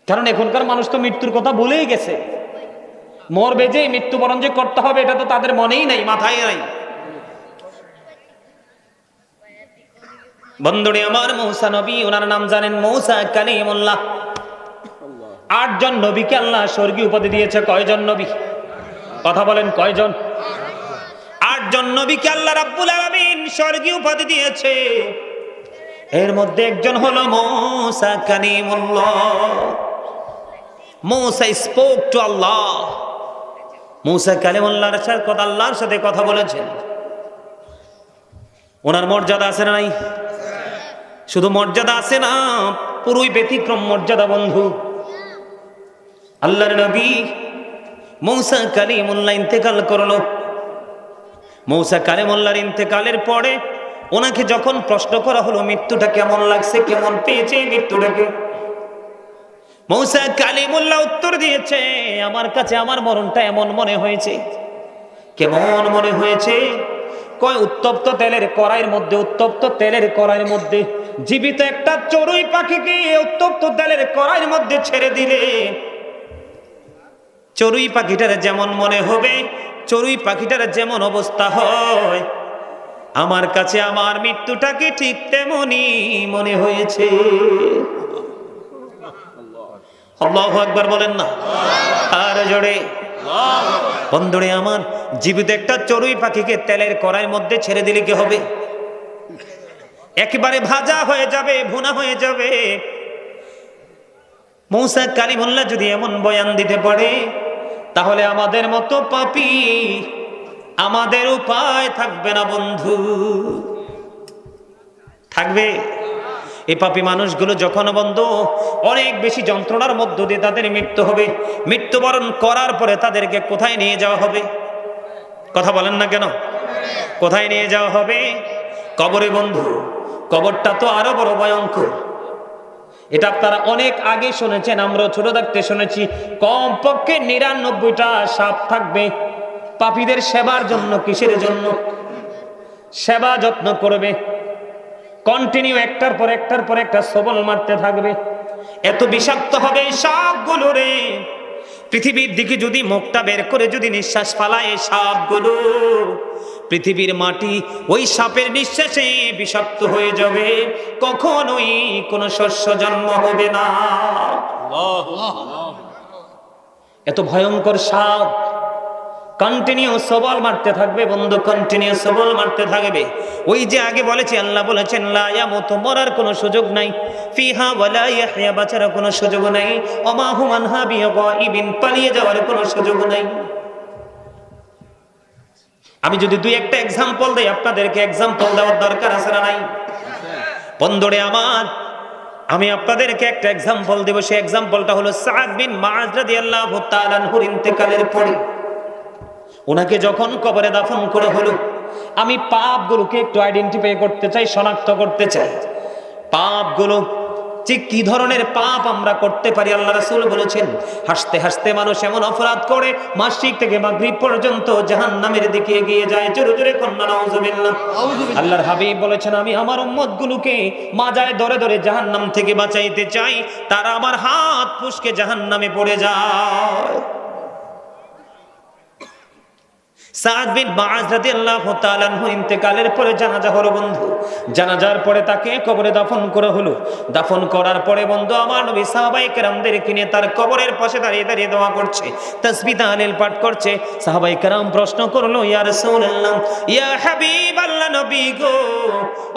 কারণ এখনকার মানুষ তো মৃত্যুর কথা ভুলেই গেছে। মরবে যে, মৃত্যুবরণ যে করতে হবে, এটা তো তাদের মনেই নাই, মাথায় নাই। বন্ধুরে আমার, মূসা নবী, ওনার নাম জানেন মূসা কালিমুল্লাহ। 8 জন নবীকে আল্লাহ স্বর্গীয় উপাধি দিয়েছে। কয়জন নবী? কথা বলেন, কয়জন? 8 জন নবীকে আল্লাহ রাব্বুল আলামিন স্বর্গীয় উপাধি দিয়েছে। এর মধ্যে একজন হলো মূসা কালিমুল্লাহ। মূসা স্পোক টু আল্লাহ। মূসা কালিমুল্লাহর সাথে কথা, আল্লাহর সাথে কথা বলেছেন। ওনার মর্যাদা আছে না নাই? শুধু মর্যাদা আছে না, পুরোই ব্যতিক্রম মর্যাদা বন্ধু। আল্লাহর নবী মূসা কালিমুল্লাহ ইন্তেকাল করলো। মূসা কালিমুল্লাহর ইন্তেকালের পরে ওনাকে যখন প্রশ্ন করা হলো মৃত্যুটা কেমন লাগছে, কেমন পেয়েছে মৃত্যুটাকে, মূসা কালিমুল্লাহ উত্তর দিয়েছে, আমার কাছে আমার মরণটা এমন মনে হয়েছে। কেমন মনে হয়েছে? কয়, উত্তপ্ত তেলের কড়াইয়ের মধ্যে, উত্তপ্ত তেলের কড়াইয়ের মধ্যে জীবিত একটা চড়ুই পাখিকে উত্তপ্ত তেলের কড়াইয়ের মধ্যে ছেড়ে দিলে চড়ুই পাখিটার যেমন মনে হবে, চড়ুই পাখিটার যেমন অবস্থা হয়, আমার কাছে আমার মৃত্যুটাকে ঠিক তেমনই মনে হয়েছে। আল্লাহু আকবার বলেন না আর জোরে। বন্ধুরে আমার, জীবিত একটা চড়ুই পাখিকে তেলের কড়াইয়ের মধ্যে ছেড়ে দিলে কি হবে? একেবারে ভাজা হয়ে যাবে, ভুনা হয়ে যাবে। মূসা কালিমুল্লাহ যদি এমন বয়ান দিতে পারে, তাহলে আমাদের মতো পাপী আমাদের উপায় থাকবে না বন্ধু। থাকবে? এই পাপী মানুষগুলো যখন বন্ধু অনেক বেশি যন্ত্রণার মধ্য দিয়ে তাদের মৃত্যু হবে, মৃত্যুবরণ করার পরে তাদেরকে কোথায় নিয়ে যাওয়া হবে? কথা বলেন না কেন? কোথায় নিয়ে যাওয়া হবে? কবরে বন্ধু। কবরটা তো আরো বড় ভয়ঙ্কর। এটা আপনারা অনেক আগে শুনেছেন, আমরা ছোট থাকতে শুনেছি। কমপক্ষে 99টা সাপ থাকবে পাপীদের সেবার জন্য। কিসের জন্য? সেবা যত্ন করবে, কন্টিনিউ একটার পর একটা সবল মারতে থাকবে। এত বিষাক্ত হবে সাপগুলো রে, পৃথিবীর দিকে যদি মুখটা বের করে যদি নিঃশ্বাস ফালায় সাপগুলো, পৃথিবীর মাটি ওই সাপের নিঃশ্বাসে বিষাক্ত হয়ে যাবে, কখনোই কোনো শস্য জন্ম হবে না। এত ভয়ঙ্কর সাপ কন্টিনিউ সবল মারতে থাকবে বন্ধু, কন্টিনিউ সবল মারতে থাকবে। ওই যে আগে বলেছি, আল্লাহ বলেছেন লা ইয়ামুতু, মরার কোনো সুযোগ নাই, ফিহা ওয়ালা ইয়াহইয়া, বাঁচার কোনো সুযোগ নাই, ওমা হুম আনহা বিগাইবিন, পালিয়ে যাওয়ার কোনো সুযোগ নাই। আমি যদি দুই একটা এক্সাম্পল দেই, আপনাদেরকে এক্সাম্পল দেওয়ার দরকার আছে না নাই? বন্ধুরে আমার, আমি আপনাদেরকে একটা এক্সাম্পল দেব। সেই এক্সাম্পলটা হলো সাদ বিন মুআয রাদিয়াল্লাহু তাআলা আনহুর ইন্তেকালের পরে ওনাকে যখন কবরে দাফন করা হলো, আমি পাপগুলোকে একটু আইডেন্টিফাই করতে চাই, শনাক্ত করতে চাই। পাপগুলো ঠিক কি ধরনের পাপ আমরা করতে পারি। আল্লাহ রাসূল বলেছেন, হাসতে হাসতে মানুষ এমন অপরাধ করে মাসরিক থেকে মাগরিব পর্যন্ত জাহান্নামের দিকে এগিয়ে যায়। জোরে জোরে কন্না নাউযুবিল্লাহ। আল্লাহর হাবিব বলেছেন, আমি আমার উম্মতগুলোকে মাজায় ধরে ধরে জাহান্নাম থেকে বাঁচাইতে চাই, তারা আমার হাত পুশকে জাহান্নামে পড়ে যায়। সাদ বিন মুআয রাদিয়াল্লাহু তাআলা আনহু ইন্তেকালের পরে জানাজা হলো বন্ধু। জানাজার পরে তাকে কবরে দাফন করা হলো। দাফন করার পরে বন্ধু আমার নবী সাহাবায়ে কেরামদেরকে নিয়ে তার কবরের পাশে দাঁড়িয়ে দাঁড়িয়ে দোয়া করছে, তাসবিহ তাহলিল পাঠ করছে। সাহাবায়ে কেরাম প্রশ্ন করলো, ইয়া রাসূলুল্লাহ, ইয়া হাবিবাল্লাহ, নবী গো,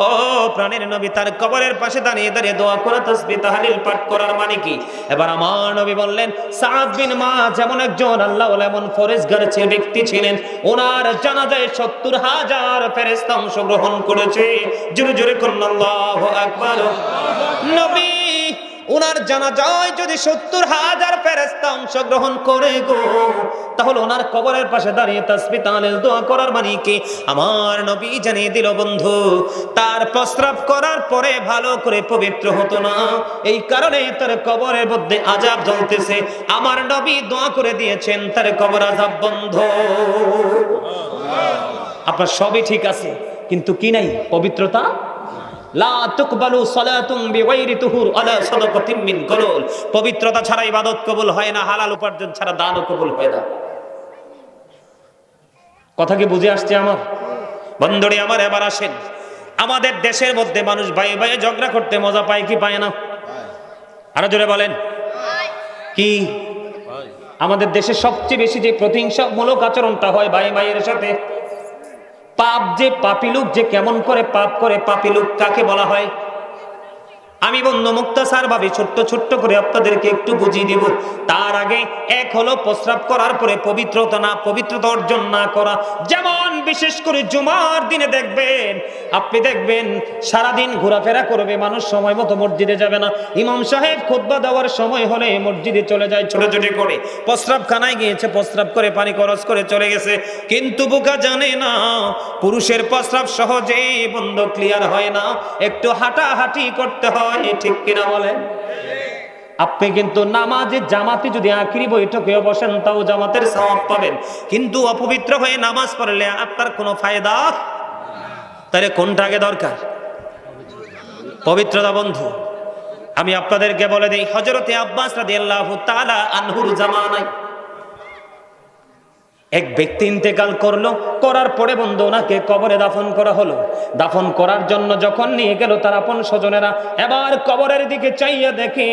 ও প্রাণের নবী, তার কবরের পাশে দাঁড়িয়ে দাঁড়িয়ে দোয়া করা, তাসবিহ তাহলিল পাঠ করার মানে কি? এবার আমার নবী বললেন, সাদ বিন মুআয যেমন একজন আল্লাহ ওয়ালা, এমন ফরেজগার ব্যক্তি ছিলেন, ওনার জানাজায় 70,000 ফেরেশতা অংশগ্রহণ করেছে। জোরে জোরে করুন আল্লাহু আকবার। নবী ওনার জানাজায় যদি 70,000 ফেরেশতা অংশগ্রহণ করে গো, তাহলে ওনার কবরের পাশে দাঁড়িয়ে তাসবিহ তাহলিল দোয়া করার মানে কি? আমার নবী জানিয়ে দিল বন্ধু, তার প্রস্রাব করার পরে ভালো করে পবিত্র হতো না, এই কারণে তার কবরের মধ্যে আযাব জ্বলতেছে। আমার নবী দোয়া করে দিয়েছেন তার কবর আযাব বন্ধ। আপনার সবই ঠিক আছে, কিন্তু কি নাই? পবিত্রতা লা তুকবালু সালাতুম বিগাইরি তুহুর আলা সাদাকাতিন মিন গালুল। পবিত্রতা ছাড়া ইবাদত কবুল হয় না, হালাল উপার্জন ছাড়া দানও কবুল হয় না। কথা কি বুঝে আসছে আমার বন্ধুরে আমার? এবার আসেন, আমাদের দেশের মধ্যে মানুষ ভাই ভাই ঝগড়া করতে মজা পায় কি পায় না? আরো জোরে বলেন কি? আমাদের দেশে সবচেয়ে বেশি যে প্রতিহিংসামূলক আচরণটা হয় ভাই ভাইয়ের সাথে, পাপ যে পাপী লোক যে কেমন করে পাপ করে, পাপী লোক কাকে বলা হয়? আমি বন্ধু মুক্তাসার ভাবে ছোট্ট ছোট্ট করে আপনাদেরকে একটু বুঝিয়ে দিব। তার আগে এক হলো প্রস্রাব করার পরে পবিত্রতা অর্জন না করা। যেমন বিশেষ করে জুমার দিনে দেখবেন, আপনি দেখবেন সারাদিন ঘোরাফেরা করবে মানুষ, সময় মতো মসজিদে যাবে না। ইমাম সাহেব খুতবা দেওয়ার সময় হলে মসজিদে চলে যায় ছোটাছুটি করে, প্রস্রাবখানায় গিয়েছে, প্রস্রাব করে পানি খরচ করে চলে গেছে। কিন্তু বোকা জানে না পুরুষের প্রস্রাব সহজে বন্ধ ক্লিয়ার হয় না, একটু হাঁটাহাঁটি করতে হয়। ঠিক কিনা বলেন? আপনি কিন্তু নামাজে জামাতে যদি আখিরি বৈঠকে বসেন তাও জামাতের সওয়াব পাবেন, কিন্তু অপবিত্র হয়ে নামাজ পড়লে আপনার কোনো ফায়দা। তাহলে কোনটা আগে দরকার? পবিত্রতা বন্ধু। আমি আপনাদেরকে বলে দেই, হযরতে আব্বাস রাদিয়াল্লাহু তাআলা আনহুর জামানায় এক ব্যক্তি ইন্তেকাল করলো, করার পরে বন্ধু ওনাকে কবরে দাফন করা হলো। দাফন করার জন্য যখন নিয়ে গেল তার আপন স্বজনেরা, এবার কবরের দিকে চাইয়া দেখে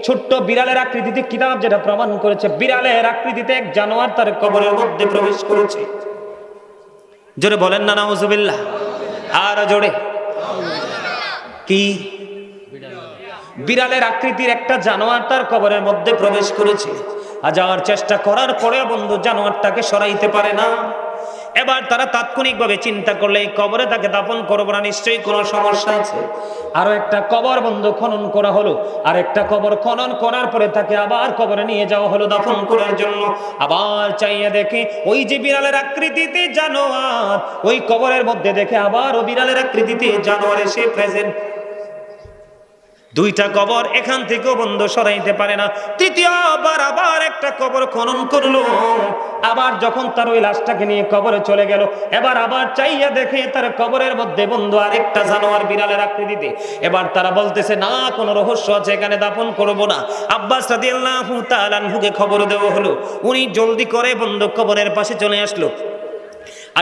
ছোট্ট বিড়ালের আকৃতিতে, কিতাব যেটা প্রমাণ করেছে বিড়ালের আকৃতিতে এক জানোয়ার তার কবরের মধ্যে প্রবেশ করেছে। জোরে বলেন না নাউজুবিল্লাহ। আর জোরে কি? বিড়ালের আকৃতির একটা জানোয়ার তার কবরের মধ্যে প্রবেশ করেছে। হাজার চেষ্টা করার পরে বন্ধু জানোয়ারটাকে সরাইতে পারে না। এবার তারা তাৎক্ষণিকভাবে চিন্তা করলে এই কবরে তাকে দাফন করবো না, নিশ্চয়ই কোনো সমস্যা আছে। আরো একটা কবর বন্ধু খনন করা হলো, আর একটা কবর খনন করার পরে তাকে আবার কবরে নিয়ে যাওয়া হলো দাফন করার জন্য। আবার চাইয়া দেখে ওই যে বিড়ালের আকৃতিতে জানোয়ার, ওই কবরের মধ্যে দেখে আবার ও বিড়ালের আকৃতিতে জানোয়ার এসে প্রেজেন্ট। দুইটা কবর এখান থেকেও বন্ধ সরাইতে পারে না। তৃতীয়বার আবার একটা কবর খনন করলো, আবার যখন তার ওই লাশটাকে নিয়ে কবরে চলে গেল, এবার আবার চাইয়া দেখে তার কবরের মধ্যে বন্ধু আরেকটা জানোয়ার বিড়ালের আকৃতিতে। এবার তারা বলতেছে না, কোনো রহস্য আছে, এখানে দাফন করব না। আব্বাস রাদিয়াল্লাহু তাআলা আনহুকে খবর দেওয়া হলো, উনি জলদি করে বন্ধু কবরের পাশে চলে আসলো।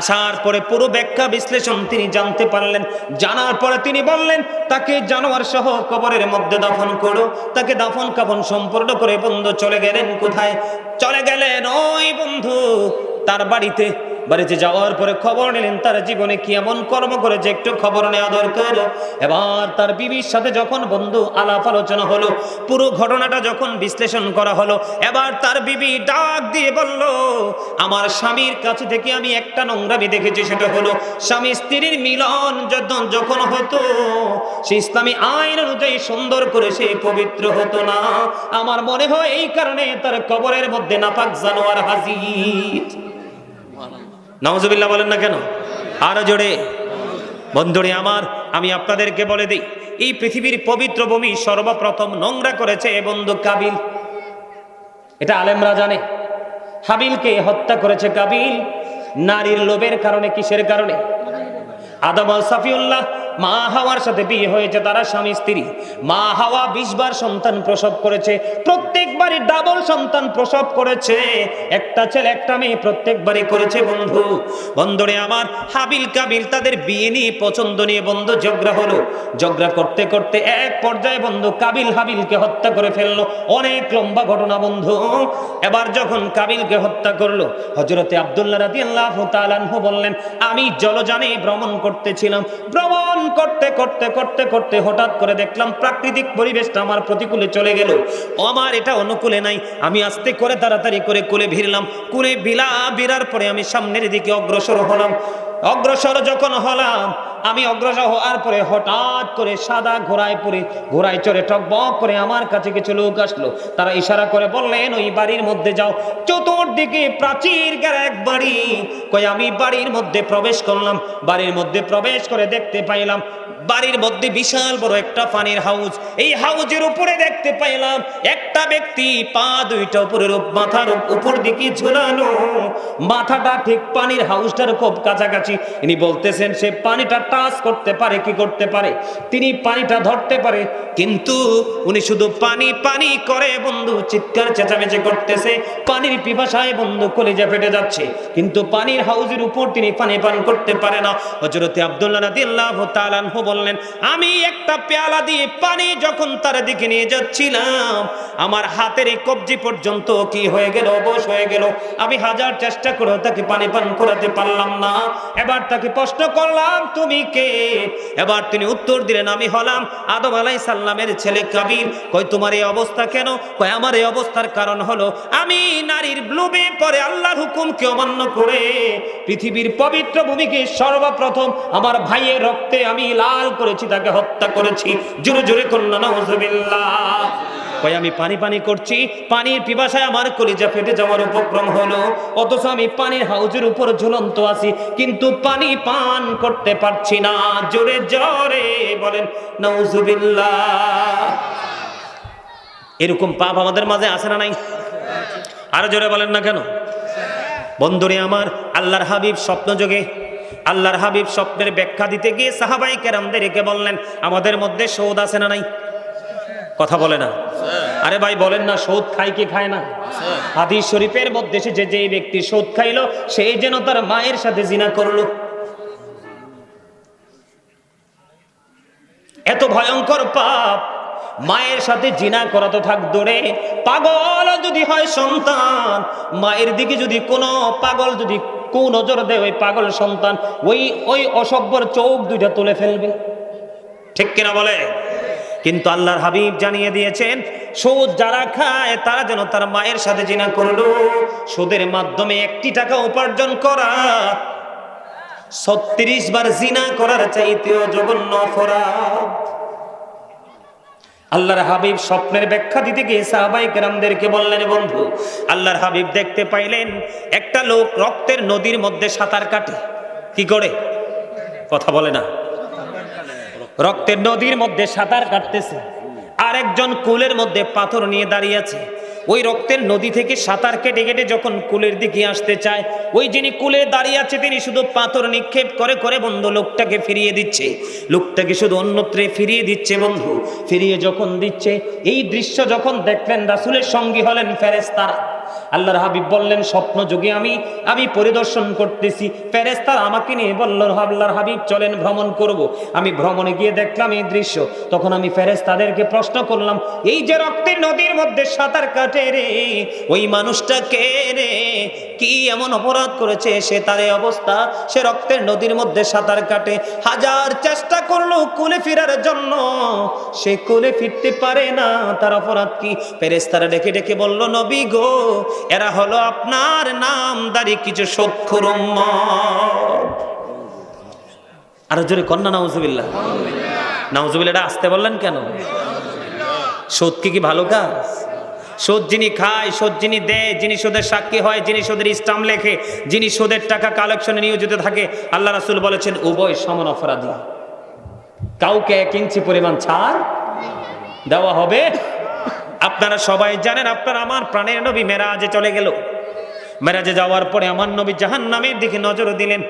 আসার পরে পুরো ব্যাখ্যা বিশ্লেষণ তিনি জানতে পারলেন। জানার পরে তিনি বললেন তাকে জানোয়ার সহ কবরের মধ্যে দাফন করো। তাকে দাফন কাফন সম্পূর্ণ করে বন্ধু চলে গেলেন কোথায়? চলে গেলেন ওই বন্ধু তার বাড়িতে। বাড়িতে যাওয়ার পরে খবর নিলেন তার জীবনে কি এমন কর্ম করেছে, একটু খবর নেওয়া দরকার। এবার তার বিবির সাথে যখন বন্ধু আলাপ আলোচনা হলো, পুরো ঘটনাটা যখন বিশ্লেষণ করা হলো, এবার তার বিবি ডাক দিয়ে বলল, আমার স্বামীর কাছে থেকে আমি একটা নোংরামি দেখেছি, সেটা হলো স্বামী স্ত্রীর মিলন যখন হতো সে ইসলামী আইন অনুযায়ী সুন্দর করে সে পবিত্র হতো না। আমার মনে হয় এই কারণে তার কবরের মধ্যে নাপাক জানোয়ার হাজির। নাউজুবিল্লাহ বলেন না কেন? আরো জোরে বন্ধুরে আমার, আমি আপনাদেরকে বলে দিই, এই পৃথিবীর পবিত্র ভূমি সর্বপ্রথম নোংরা করেছে বন্ধু কাবিল। এটা আলেমরা জানে। হাবিলকে হত্যা করেছে কাবিল নারীর লোভের কারণে। কিসের কারণে? আদম আর সাফিউল্লাহ মা হাওয়ার সাথে বিয়ে হয়েছে, তারা স্বামী স্ত্রী। মা হাওয়া 20 বার সন্তান প্রসব করেছে, প্রত্যেকবারই ডাবল সন্তান প্রসব করেছে, একটা ছেলে একটা মেয়ে প্রত্যেকবারই করেছে বন্ধু। বন্ধুরে আমার, হাবিল কাবিল তাদের বিয়ে নিয়ে পছন্দ নিয়ে বন্ধু ঝগড়া হলো। ঝগড়া করতে করতে এক পর্যায়ে বন্ধু কাবিল হাবিলকে হত্যা করে ফেললো। অনেক লম্বা ঘটনা বন্ধু। এবার যখন কাবিলকে হত্যা করলো, হযরতে আব্দুল্লাহ রাদিয়াল্লাহু তাআলা আনহু বললেন, আমি জলযানে ভ্রমণ করতেছিলাম। ভ্রমণ করতে করতে করতে করতে হঠাৎ করে দেখলাম প্রাকৃতিক পরিবেশটা আমার প্রতিকূলে চলে গেল, আমার এটা অনুকূলে নাই। আমি আস্তে করে তাড়াতাড়ি করে কোলে ভিড়লাম। কোলে বিরার পরে আমি সামনের দিকে অগ্রসর হলাম। অগ্রসর যখন হলাম, আমি অগ্রসর হওয়ার পরে হঠাৎ করে সাদা ঘোড়ায় চড়ে টকবক করে আমার কাছে কিছু লোক আসলো। তারা ইশারা করে বললেন, ওই বাড়ির মধ্যে যাও। চতুর্দিকে প্রাচীর ঘেরা এক বাড়ি। কই আমি বাড়ির মধ্যে প্রবেশ করলাম। বাড়ির মধ্যে প্রবেশ করে দেখতে পাইলাম বাড়ির মধ্যে বিশাল বড় একটা পানির হাউস। এই হাউজের উপরে দেখতে পাইলাম একটা ব্যক্তি পা দুইটা উপরের মাথার উপর দিকে ঝুলানো, মাথাটা ঠিক পানির হাউসটার খুব কাছাকাছি। ইনি বলতেছেন সে পানিটা টাচ করতে পারে, কি করতে পারে, তিনি পানিটা ধরতে পারে, কিন্তু উনি শুধু পানি পানি করে বন্ধু, চিৎকার চেঁচামেচি করতেছে, পানির পিপাসায় বন্ধু কলিজা ফেটে যাচ্ছে, কিন্তু পানির হাউজের উপর তিনি পানি পান করতে পারে না। হযরতে আব্দুল্লাহ রাদিয়াল্লাহু তাআলা আনহু বললেন, আমি একটা পেয়ালা দিয়ে পানি যখন তার দিকে নিয়ে যাচ্ছিলাম, আমার হাতের এই কবজি পর্যন্ত কি হয়ে গেল, অবশ হয়ে গেল। আমি হাজার চেষ্টা করে তাকে পানি পান করাতে পারলাম না। এবার তাকে প্রশ্ন করলাম, তুমি কে? এবার তিনি উত্তর দিলেন, আমি হলাম আদম আলাইহিস সালামের ছেলে কাবিল। কই তোমার এই অবস্থা কেন? কই আমার এই অবস্থার কারণ হলো আমি নারীর লোভে পড়ে আল্লাহর হুকুমকে অমান্য করে পৃথিবীর পবিত্র ভূমিকে সর্বপ্রথম আমার ভাইয়ের রক্তে আমি লাল করেছি, তাকে হত্যা করেছি। জোরে জোরে কন্যা নাউজুবিল্লাহ। কই আমি পানি পানি করছি, পানির পিপাসায় আমার কলিজা ফেটে যাওয়ার উপক্রম হলো, অথচ আমি পানির হাউজের উপর ঝুলন্ত আছি, কিন্তু পানি পান করতে পারছি না। জোরে জোরে বলেন নাউজুবিল্লাহ। এরকম পাপ আমাদের মাঝে আছে না নাই? আরো জোরে বলেন না কেন? বন্ধুরে আমার, আল্লাহর হাবিব স্বপ্নযোগে, আল্লাহর হাবিব স্বপ্নের ব্যাখ্যা দিতে গিয়ে সাহাবায়ে কেরামদেরকে বললেন, আমাদের মধ্যে সুদ আছে না নাই? কথা বলে না। আরে ভাই বলেন না, সুদ খায় কি খায় না? হাদিস শরীফের মধ্যে এসেছে যে ব্যক্তি সুদ খাইলো সেই যেন তার মায়ের সাথে জিনা করলো। এত ভয়ঙ্কর পাপ। মায়ের সাথে জিনা করা তো থাক দূরে, পাগল যদি হয় সন্তান, মায়ের দিকে যদি কোনো পাগল যদি কুনজর দেয়, ওই পাগল সন্তান ওই অসভ্যর চোখ দুইটা তুলে ফেলবে, ঠিক কিনা বলে? কিন্তু আল্লাহর হাবিব জানিয়ে দিয়েছেন, সুদ যারা খায় তারা যেন তার মায়ের সাথে জিনা করলো। সুদের মাধ্যমে 1 টাকা উপার্জন করা 36 বার জিনা করার চাইতেও জঘন্য অপরাধ। আল্লাহর হাবিব স্বপ্নের ব্যাখ্যা দিতে গিয়ে সাহাবায়ে কেরামদেরকে বললেন, বন্ধু আল্লাহর হাবিব দেখতে পাইলেন একটা লোক রক্তের নদীর মধ্যে সাঁতার কাটে। কি করে? কথা বলে না। রক্তের নদীর মধ্যে সাঁতার কাটতেছে, আর একজন কুলের মধ্যে পাথর নিয়ে দাঁড়িয়ে আছে। ওই রক্তের নদী থেকে সাঁতার কেটে কেটে যখন কুলের দিকে আসতে চায়, ওই যিনি কুলে দাঁড়িয়ে আছে তিনি শুধু পাথর নিক্ষেপ করে করে বন্ধু লোকটাকে ফিরিয়ে দিচ্ছে, লোকটাকে শুধু অন্যত্রে ফিরিয়ে দিচ্ছে। বন্ধু ফিরিয়ে যখন দিচ্ছে, এই দৃশ্য যখন দেখলেন, রাসূলের সঙ্গী হলেন ফেরেশতারা। আল্লাহর হাবিব বললেন, স্বপ্ন যোগে আমি পরিদর্শন করতেছি। ফেরেশতারা আমাকে নিয়ে বলল, আল্লাহর হাবিব চলেন ভ্রমণ করব। আমি ভ্রমণে গিয়ে দেখলাম এই দৃশ্য। তখন আমি ফেরেশতাদেরকে প্রশ্ন করলাম, এই যে রক্তের নদীর মধ্যে সাঁতার কাটে রে, ওই মানুষটা কে রে? কি এমন অপরাধ করেছে সে তার এই অবস্থা? সে রক্তের নদীর মধ্যে সাঁতার কাটে, হাজার চেষ্টা করলো কুলে ফেরার জন্য, সে কুলে ফিরতে পারে না। তার অপরাধ কি? ফেরেশতারা ডেকে ডেকে বলল, নবী গো, এরা হলো আপনার নামদারি কিছু সৎখুর উম্মত। আরো জোরে কন্যা নাউজুবিল্লাহ। নাউজুবিল্লাহ। এটা আসতে বললেন কেন? সুদ কি ভালো কাজ? সুদ যিনি খায়, সুদ যিনি দেয়, যিনি সুদের সাক্ষী হয়, যিনি সুদের স্টাম্প লেখে, যিনি সুদের টাকা কালেকশনে নিয়োজিত থাকে, আল্লাহ রাসূল বলেছেন উভয় সমান অপরাধী। কাউকে 1 ইঞ্চি পরিমাণ ছাড় দেওয়া হবে। আপনারা সবাই জানেন, আপনারা আমার প্রাণের নবী মেরাজে চলে গেল। মেরাজে যাওয়ার পরে আমার নবী জাহান্নামের দিকে নজর দিলেন।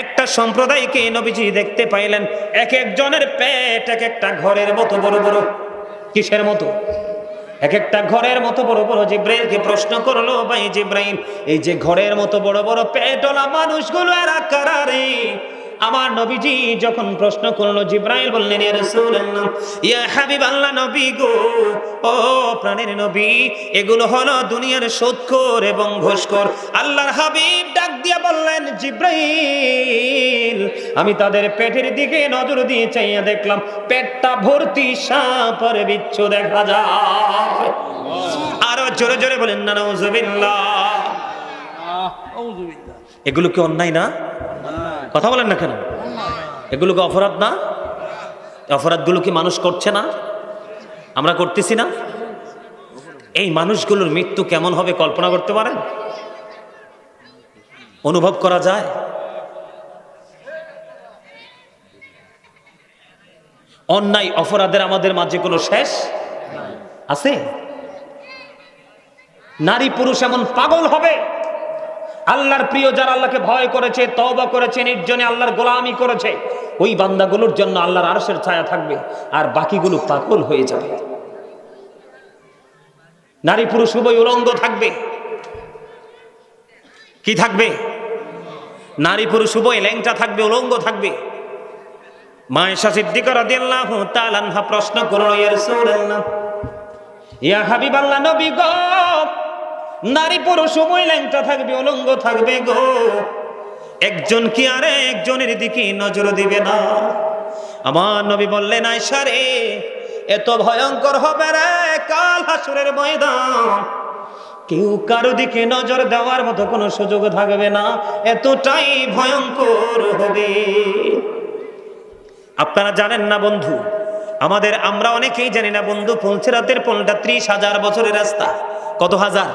একটা সম্প্রদায়কে নবীজি দেখতে পাইলেন, এক একজনের পেট এক একটা ঘরের মতো বড় বড়। কিসের মতো? এক একটা ঘরের মতো বড় বড়। জিব্রাইলকে প্রশ্ন করলো, ভাই জিব্রাইল, এই যে ঘরের মতো বড় বড় পেটওয়ালা মানুষগুলো এরা কারা রে? আমার নবীজি যখন প্রশ্ন করলো, জিব্রাইল বললেন, ইয়া রাসূলুল্লাহ, ইয়া হাবিবাল্লাহ, নবী গো, ও প্রাণের নবী, এগুলো হলো দুনিয়ার সুদখোর এবং ঘুষখোর। আল্লাহর হাবিব ডাক দিয়ে বললেন, জিব্রাইল, আমি তাদের পেটের দিকে নজর দিয়ে চাইয়া দেখলাম পেটটা ভর্তি সাপ আর বিচ্ছু দেখা যায়। আরো জোরে জোরে বলেন না নাউজুবিল্লাহ। এগুলো কি অন্যায় না? কথা বলেন না কেন? এগুলো কি অপরাধ না? অপরাধগুলো কি মানুষ করছে না? আমরা করতেছি না? এই মানুষগুলোর মৃত্যু কেমন হবে কল্পনা করতে পারেন? অনুভব করা যায়? অন্যায় অপরাধের আমাদের মাঝে কোনো শেষ আছে? নারী পুরুষ এমন পাগল হবে, আল্লাহর প্রিয় যারা আল্লাহকে ভয় করেছে, তওবা করেছে, নির্জনে আল্লাহর গোলামি করেছে, ওই বান্দাগুলোর জন্য আল্লাহর আরশের ছায়া থাকবে, আর বাকিগুলো পাগল হয়ে যাবে। নারী পুরুষ উভয় উলঙ্গ থাকবে। কি থাকবে? নারী পুরুষ উভয় ল্যাংটা থাকবে, উলঙ্গ থাকবে। মা আয়েশা সিদ্দিকা রাদিয়াল্লাহু তাআলা আনহা প্রশ্ন করল, ইয়া রাসূলুল্লাহ, ইয়া হাবিবাল্লাহ, নবী গো, নারী পুরুষ উভয় ল্যাংটা থাকবে, উলঙ্গ থাকবে গো, একজন কি আরে একজনের দিকে নজর দিবে না? আমার নবী বললেন, আয়েশা রে, এত ভয়ঙ্কর হবে রে কাল হাসরের ময়দান, কেউ কারো দিকে নজর দেওয়ার মতো কোনো সুযোগ থাকবে না, এতটাই ভয়ঙ্কর হবে। আপনারা জানেন না বন্ধু, আমরা অনেকেই জানি না বন্ধু, ফুলছেরাতের পোলটা 30,000 বছরের রাস্তা। কত হাজার?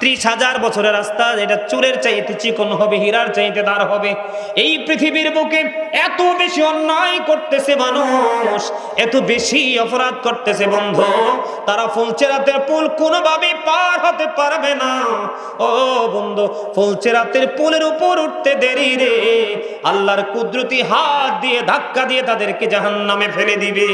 30,000 বছরের রাস্তা। এটা চুলের চাইতে চিকন হবে, হীরার চাইতে দার হবে। এই পৃথিবীর বুকে এত বেশি অন্যায় করতেছে মানুষ, এত বেশি অপরাধ করতেছে বন্ধু, তারা ফুলছেরাতের পুল কোনোভাবে পার হতে পারবে না। ও বন্ধু, ফুলছেরাতের পুলের উপর উঠতে দেরি রে, আল্লাহর কুদরতি হাত দিয়ে ধাক্কা দিয়ে তাদেরকে জাহান্নামে ফেলে দিবে।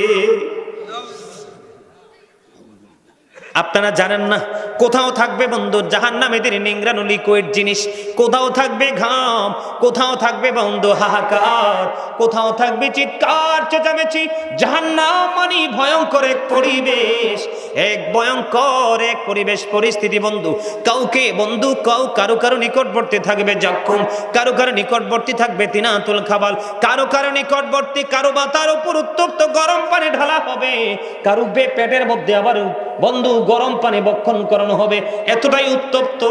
আপনারা জানেন না, কোথাও থাকবে বন্ধু জাহান্নামীদের নিংড়ানো লিকুইড জিনিস, কোথাও থাকবে ঘাম, কোথাও থাকবে বন্ধু হাহাকার, কোথাও থাকবে চিৎকার চেঁচামেচি। জাহান্নাম মানে ভয়ঙ্কর এক পরিবেশ, এক ভয়ঙ্কর এক পরিবেশ পরিস্থিতি বন্ধু। কাউকে বন্ধু কারো নিকটবর্তী থাকবে জাক্কুম, কারো নিকটবর্তী থাকবে তিনাতুল খাবাল, কারো নিকটবর্তী কারো মাথার উপর উত্তপ্ত গরম পানি ঢালা হবে, কারো পেটের মধ্যে আবার বন্ধু গরম পানি বক্ষণ করানো হবে, এতটাই উত্তপ্ত।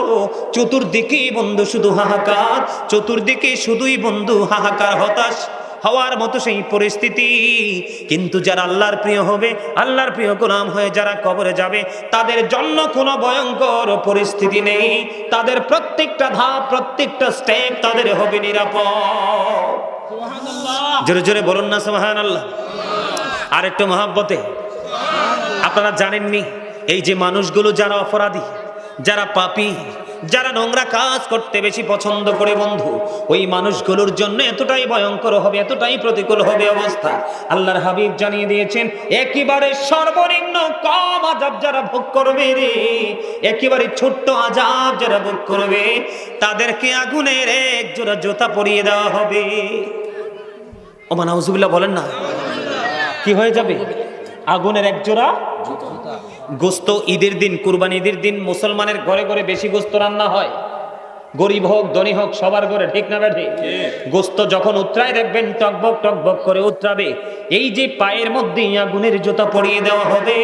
চতুর্দিকে বন্ধু শুধু হাহাকার, চতুর্দিকে শুধুই বন্ধু হাহাকার, হতাশ হওয়ার মতো সেই পরিস্থিতি। কিন্তু যারা আল্লাহর প্রিয় হবে, আল্লাহর প্রিয় গোলাম হয়ে যারা কবরে যাবে, তাদের জন্য কোনো ভয়ঙ্কর পরিস্থিতি নেই। তাদের প্রত্যেকটা ধাপ, প্রত্যেকটা স্টেপ তাদের হবে নিরাপদ। জোরে জোরে বলুন না সুবহানাল্লাহ। আর একটু মহাব্বতে। আপনারা জানেননি, এই যে মানুষগুলো যারা অপরাধী, যারা পাপী, যারা নোংরা কাজ করতে বেশি পছন্দ করে বন্ধু, ওই মানুষগুলোর জন্য এতটাই ভয়ঙ্কর হবে, এতটাই প্রতিকূল হবে অবস্থা। আল্লাহর হাবিব জানিয়ে দিয়েছেন, একেবারে সর্বনিম্ন কম আযাব যারা ভোগ করবে রে, একেবারে ছোট্ট আযাব যারা ভোগ করবে, তাদেরকে আগুনের এক জোড়া জুতা পরিয়ে দেওয়া হবে। ওমা নাউজুবিল্লাহ বলেন না, কি হয়ে যাবে? আগুনের এক জোড়া গোস্ত। ঈদের দিন, কুরবানি ঈদের দিন মুসলমানের ঘরে ঘরে বেশি গোস্ত রান্না হয়, গরিব হোক ধনী হোক সবার ঘরে, ঠিক না বেঠে? গোস্ত যখন উতরায় দেখবেন টকবক টকবক করে উতরাবে, এই যে পায়ের মধ্যে আগুনের জুতা পরিয়ে দেওয়া হবে,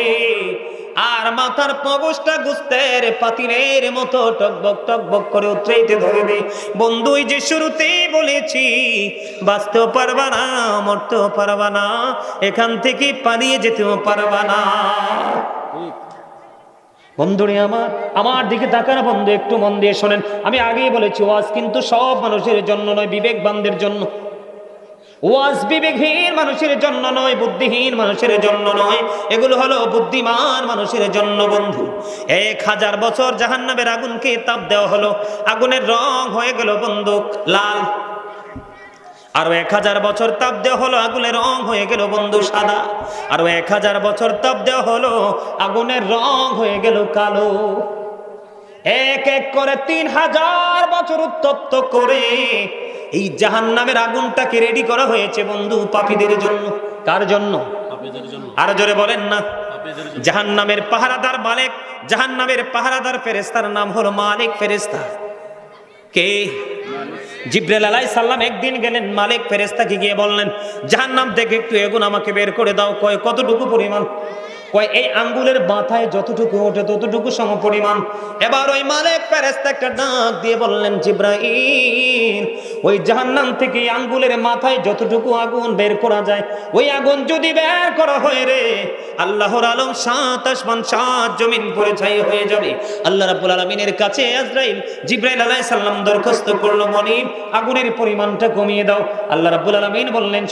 আর মাথার পগসটা গোস্তের পাতিলের মতো টকবক টকবক করে উতরাইতে ধরবে। বন্ধু, এই যে শুরুতেই বলেছি, বাঁচতেও পারবা না, মরতেও পারবা না, এখান থেকে পালিয়ে যেতেও পারবা না। বন্ধুরে আমার দিকে তাকান বন্ধু, একটু মন দিয়ে শোনেন। আমি আগেই বলেছি, ওয়াজ কিন্তু সব মানুষের জন্য নয়, বিবেকবানদের জন্য। ওয়াজ বিবেকহীন মানুষের জন্য নয়, বুদ্ধিহীন মানুষের জন্য নয়, এগুলো হলো বুদ্ধিমান মানুষের জন্য বন্ধু। 1000 বছর জাহান্নামের আগুনকে তাপ দেওয়া হলো, আগুনের রং হয়ে গেল বন্ধু লাল। আরো 1000 বছর তাপ দেওয়া হলো, আগুনের রং হয়ে গেল বন্ধু সাদা। আরো 1000 বছর তাপ দেওয়া হলো, আগুনের রং হয়ে গেল কালো। এক এক করে 3000 বছর উত্তপ্ত করে এই জাহান্নামের আগুনটাকে রেডি করা হয়েছে বন্ধু পাপীদের জন্য। কার জন্য? আর জোরে বলেন না। জাহান্নামের পাহারাদার মালিক, জাহান্নামের পাহারাদার ফেরেশতার নাম হলো মালিক ফেরেশতা। কে? জিবরাইল আলাইহিস সালাম একদিন গেলেন মালিক ফেরেশতাকে গিয়ে বললেন, জাহান্নাম থেকে একটু আগুন আমাকে বের করে দাও। কতটুকু পরিমাণ? কয় এই আঙ্গুলের মাথায় যতটুকু ওঠে ততটুকু সমপরিমাণ। এবার ওই মালিক ফেরেশতা একটা ডাক দিয়ে বললেন, জিবরাইল, ওই জাহান্নাম থেকে আঙ্গুলের মাথায় যতটুকু আগুন বের করা যায়, ওই আগুন যদি বের করা হয় রে, আল্লাহর আলম 7 আসমান 7 জমিন পড়ে ছাই হয়ে যাবে। আল্লাহ রাব্বুল আলামিনের কাছে আজরাইল জিবরাইল আলাইহিস সালাম দরখাস্ত করলো, মনিব আগুনের পরিমাণটা কমিয়ে দাও। আল্লাহ রাব্বুল আলামিন বললেন,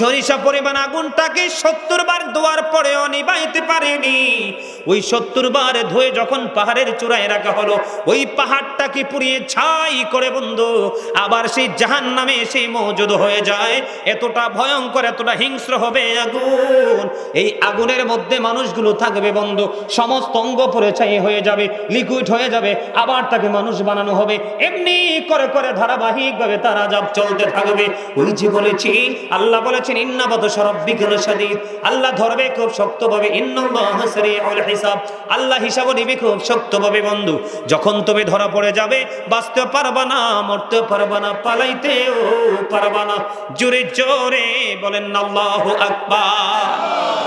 সরিষা পরিমাণ আগুনটাকে 70 বার ধোয়ার পরেও নিভাইতে পারেনি। ওই 70 বার ধুয়ে যখন পাহাড়ের চূড়ায় রাখা হলো, ওই পাহাড়টাকে পুড়িয়ে ছাই করে বন্ধু আবার সেই জাহান্নামে সেই মওজুদ হয়ে যায়। এতটা ভয়ঙ্কর, এতটা হিংস্র হবে আগুন। এই আগুনের মধ্যে মানুষগুলো থাকবে বন্ধু, সমস্ত অঙ্গ পড়ে ছাই হয়ে যাবে, লিকুইড হয়ে যাবে, আবার তাকে মানুষ বানানো হবে। এমনি করে করে ধারাবাহিকভাবে তার আযাব চলতে থাকবে। ওই যে বলেছি, আল্লাহ বলেছেন, ইন্না বাতশা রাব্বিকা লাশাদীদ, আল্লাহ ধরবে খুব শক্তভাবে, ইন্নাল্লাহা সারিউল হিসাব, আল্লাহ হিসাব নিবে খুব শক্তভাবে বন্ধু। যখন তুমি ধরা পড়ে যাবে, বাঁচতে পারবা না, মরতে পারবা না, পালাইতেও পারবা না। জোরে জোরে বলেন আল্লাহু আকবার।